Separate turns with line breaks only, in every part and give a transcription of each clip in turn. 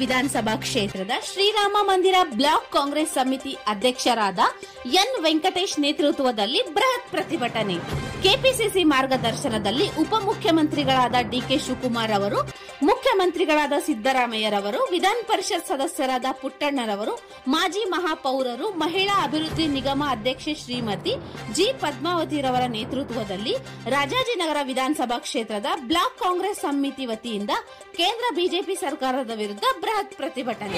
ವಿಧಾನಸಭಾ ಕ್ಷೇತ್ರದ ಶ್ರೀರಾಮ ಮಂದಿರ ಬ್ಲಾಕ್ ಕಾಂಗ್ರೆಸ್ ಸಮಿತಿ ಅಧ್ಯಕ್ಷರಾದ ಎನ್ ವೆಂಕಟೇಶ್ ನೇತೃತ್ವದಲ್ಲಿ ಬೃಹತ್ ಪ್ರತಿಭಟನೆ. ಕೆಪಿಸಿಸಿ ಮಾರ್ಗದರ್ಶನದಲ್ಲಿ ಉಪಮುಖ್ಯಮಂತ್ರಿಗಳಾದ ಡಿಕೆ ಶಿವಕುಮಾರ್ ಅವರು, ಮುಖ್ಯಮಂತ್ರಿಗಳಾದ ಸಿದ್ದರಾಮಯ್ಯರವರು, ವಿಧಾನ ಪರಿಷತ್ ಸದಸ್ಯರಾದ ಪುಟ್ಟಣ್ಣರವರು, ಮಾಜಿ ಮಹಾಪೌರರು, ಮಹಿಳಾ ಅಭಿವೃದ್ಧಿ ನಿಗಮ ಅಧ್ಯಕ್ಷೆ ಶ್ರೀಮತಿ ಜಿ ಪದ್ಮಾವತಿರವರ ನೇತೃತ್ವದಲ್ಲಿ ರಾಜಾಜಿನಗರ ವಿಧಾನಸಭಾ ಕ್ಷೇತ್ರದ ಬ್ಲಾಕ್ ಕಾಂಗ್ರೆಸ್ ಸಮಿತಿ ವತಿಯಿಂದ ಕೇಂದ್ರ ಬಿಜೆಪಿ ಸರ್ಕಾರದ ವಿರುದ್ಧ ಬೃಹತ್ ಪ್ರತಿಭಟನೆ.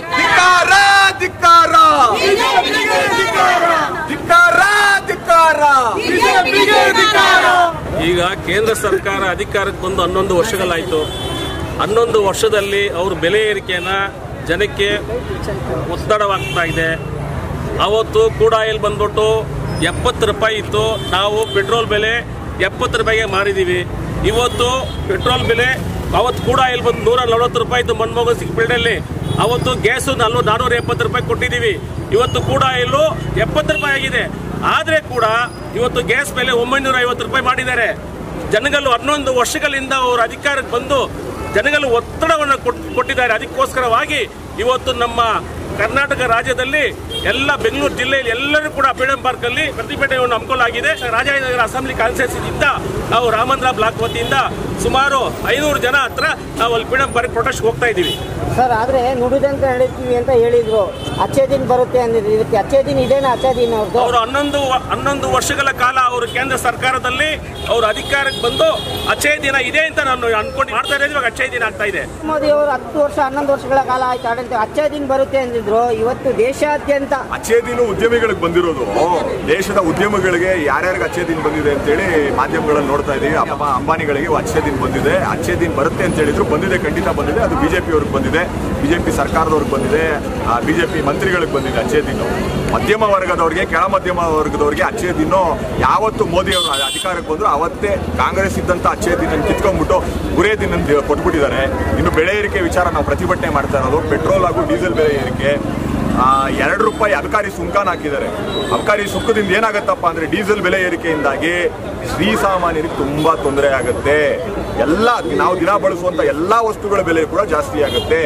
ಈಗ ಕೇಂದ್ರ ಸರ್ಕಾರ ಅಧಿಕಾರಕ್ಕೆ ಬಂದು 11 ವರ್ಷಗಳಾಯಿತು. 11 ವರ್ಷದಲ್ಲಿ ಅವರು ಬೆಲೆ ಏರಿಕೆಯನ್ನ ಜನಕ್ಕೆ ಒತ್ತಡವಾಗ್ತಾ ಇದೆ. ಅವತ್ತು ಕ್ರೂಡ್ ಆಯಿಲ್ ಬಂದ್ಬಿಟ್ಟು 70 ರೂಪಾಯಿ ಇತ್ತು. ನಾವು ಪೆಟ್ರೋಲ್ ಬೆಲೆ 70 ರೂಪಾಯಿಗೆ ಮಾರಿದೀವಿ. ಇವತ್ತು ಪೆಟ್ರೋಲ್ ಬೆಲೆ, ಅವತ್ತು ಕ್ರೂಡ್ ಆಯಿಲ್ ಬಂದು 140 ರೂಪಾಯಿ ಇತ್ತು ಮನಮೋಹನ್ ಸಿಂಗ್ ಪೀರಿಯಡಲ್ಲಿ. ಅವತ್ತು ಗ್ಯಾಸು 470 ರೂಪಾಯಿ ಕೊಟ್ಟಿದ್ದೀವಿ. ಇವತ್ತು ಕ್ರೂಡ್ ಆಯಿಲ್ 70 ರೂಪಾಯಿ ಆಗಿದೆ. ಆದರೆ ಕೂಡ ಇವತ್ತು ಗ್ಯಾಸ್ ಬೆಲೆ 950 ರೂಪಾಯಿ ಮಾಡಿದ್ದಾರೆ. ಜನಗಳು 11 ವರ್ಷಗಳಿಂದ ಅವರು ಅಧಿಕಾರಕ್ಕೆ ಬಂದು ಜನಗಳು ಒತ್ತಡವನ್ನು ಕೊಟ್ಟಿದ್ದಾರೆ. ಅದಕ್ಕೋಸ್ಕರವಾಗಿ ಇವತ್ತು ನಮ್ಮ ಕರ್ನಾಟಕ ರಾಜ್ಯದಲ್ಲಿ ಎಲ್ಲ ಬೆಂಗಳೂರು ಜಿಲ್ಲೆಯಲ್ಲಿ ಎಲ್ಲರೂ ಕೂಡ ಫ್ರೀಡಂ ಪಾರ್ಕ್ ಅಲ್ಲಿ ಪ್ರತಿಭಟನೆಯನ್ನು ಹಮ್ಮಿಕೊಳ್ಳಲಾಗಿದೆ. ರಾಜಾಜಿನಗರ ಅಸೆಂಬ್ಲಿ ಕಾನ್ಸ್ಟಿಟ್ಯೂನ್ಸಿಯಿಂದ ನಾವು ರಾಮಂದ್ರ ಬ್ಲಾಕ್ ವತಿಯಿಂದ ಸುಮಾರು 500 ಜನ ಹತ್ರ ನಾವು ಅಲ್ಲಿ ಫ್ರೀಡಂ ಪಾರ್ಕ್ ಪ್ರೊಟೆಸ್ಟ್ ಹೋಗ್ತಾ ಇದ್ದೀವಿ.
ಸರ್, ಆದರೆ ನುಡಿದಂತೆ ಹೇಳ್ತೀವಿ ಅಂತ ಹೇಳಿದ್ರು. ಅಚ್ಚೇ ದಿನ ಬರುತ್ತೆ ಅಂದಿದ್ರು. ಇದಕ್ಕೆ ಅಚ್ಚೇ ದಿನ ಇದೇನಾ? ಅಚ್ಚೇ ದಿನ ಅವರು
11 ವರ್ಷಗಳ ಕಾಲ ಅವರು ಕೇಂದ್ರ ಸರ್ಕಾರದಲ್ಲಿ ಅವರು ಅಧಿಕಾರಕ್ಕೆ ಬಂದು ಅಚ್ಚೇ ದಿನ ಇದೆ ಅಂತ ನಾನು ಅನ್ಕೊಂಡು ಮಾಡ್ತಾ ಇರೋದು. ಇವಾಗ ಅಚ್ಚೇ ದಿನ ಆಗ್ತಾ ಇದೆ.
ಮೋದಿ ಅವರು 10 ವರ್ಷ 11 ವರ್ಷಗಳ ಕಾಲ ಆಯ್ತು ಆಡಳಿತ. ಅಚ್ಚೇ ದಿನ ಬರುತ್ತೆ ಅಂದಿದ್ರು. ಇವತ್ತು ದೇಶಾದ್ಯಂತ
ಅಚ್ಚೇ ದಿನ ಉದ್ಯಮಿಗಳಿಗೆ ಬಂದಿರೋದು. ದೇಶದ ಉದ್ಯಮಿಗಳಿಗೆ ಯಾರ್ಯಾರಿಗೆ ಅಚ್ಚೇ ದಿನ ಬಂದಿದೆ ಅಂತೇಳಿ ಮಾಧ್ಯಮಗಳಲ್ಲಿ ನೋಡ್ತಾ ಇದೀವಿ. ಅಂಬಾನಿಗಳಿಗೆ ಅಚ್ಚೇ ದಿನ ಬಂದಿದೆ. ಅಚ್ಚೇ ದಿನ ಬರುತ್ತೆ ಅಂತ ಹೇಳಿದ್ರು. ಬಂದಿದೆ, ಖಂಡಿತ ಬಂದಿದೆ. ಅದು ಬಿಜೆಪಿ ಅವ್ರಿಗೆ ಬಂದಿದೆ, ಬಿಜೆಪಿ ಸರ್ಕಾರದವ್ರಿಗೆ ಬಂದಿದೆ, ಬಿಜೆಪಿ ಮಂತ್ರಿಗಳಿಗೆ ಬಂದಿದೆ ಅಚ್ಚೇ ದಿನ. ಮಧ್ಯಮ ವರ್ಗದವ್ರಿಗೆ, ಕೆಳ ಮಧ್ಯಮ ವರ್ಗದವ್ರಿಗೆ ಅಚ್ಚೇ ದಿನ ಯಾವತ್ತು ಮೋದಿ ಅವರು ಅಧಿಕಾರಕ್ಕೆ ಬಂದ್ರು ಅವತ್ತೇ ಕಾಂಗ್ರೆಸ್ ಇದ್ದಂತ ಅಚ್ಚೇ ದಿನ ಕಿತ್ಕೊಂಡ್ಬಿಟ್ಟು ಗುರೇ ದಿನ ಕೊಟ್ಬಿಟ್ಟಿದ್ದಾರೆ. ಇನ್ನು ಬೆಲೆ ಏರಿಕೆ ವಿಚಾರ ನಾವು ಪ್ರತಿಭಟನೆ ಮಾಡ್ತಾ ಇರೋದು. ಪೆಟ್ರೋಲ್ ಹಾಗೂ ಡೀಸೆಲ್ ಬೆಲೆ ಏರಿಕೆ 2 ರೂಪಾಯಿ ಅಬಕಾರಿ ಸುಂಕನ ಹಾಕಿದ್ದಾರೆ. ಅಬಕಾರಿ ಸುಂಕದಿಂದ ಏನಾಗತ್ತಪ್ಪ ಅಂದ್ರೆ ಡೀಸೆಲ್ ಬೆಲೆ ಏರಿಕೆಯಿಂದಾಗಿ ಶ್ರೀಸಾಮಾನ್ಯರಿಗೆ ತುಂಬಾ ತೊಂದರೆ ಆಗುತ್ತೆ. ಎಲ್ಲ ನಾವು ದಿನ ಬಳಸುವಂತ ಎಲ್ಲಾ ವಸ್ತುಗಳ ಬೆಲೆ ಕೂಡ ಜಾಸ್ತಿ ಆಗುತ್ತೆ.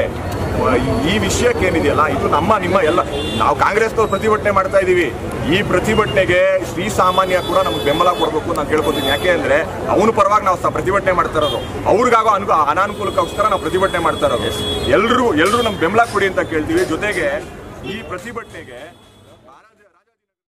ಈ ವಿಷಯಕ್ಕೆ ಏನಿದೆಯಲ್ಲ, ಇದು ನಿಮ್ಮ ಎಲ್ಲ ನಾವು ಕಾಂಗ್ರೆಸ್ನವ್ರು ಪ್ರತಿಭಟನೆ ಮಾಡ್ತಾ ಇದೀವಿ. ಈ ಪ್ರತಿಭಟನೆಗೆ ಶ್ರೀಸಾಮಾನ್ಯ ಕೂಡ ನಮ್ಗೆ ಬೆಂಬಲ ಕೊಡಬೇಕು ನಾನು ಕೇಳ್ಕೊತೀನಿ. ಯಾಕೆ ಅಂದ್ರೆ ಅವನ ಪರವಾಗಿ ನಾವು ಪ್ರತಿಭಟನೆ ಮಾಡ್ತಾ ಇರೋದು. ಅವ್ರಿಗಾಗೋ ಅನಾನುಕೂಲಕ್ಕೋಸ್ಕರ ನಾವು ಪ್ರತಿಭಟನೆ ಮಾಡ್ತಾ ಇರೋದು. ಎಲ್ಲರೂ ನಮ್ಗೆ ಬೆಂಬಲ ಕೊಡಿ ಅಂತ ಕೇಳ್ತೀವಿ. ಜೊತೆಗೆ ಈ ಪ್ರತಿಭಟನೆಗೆ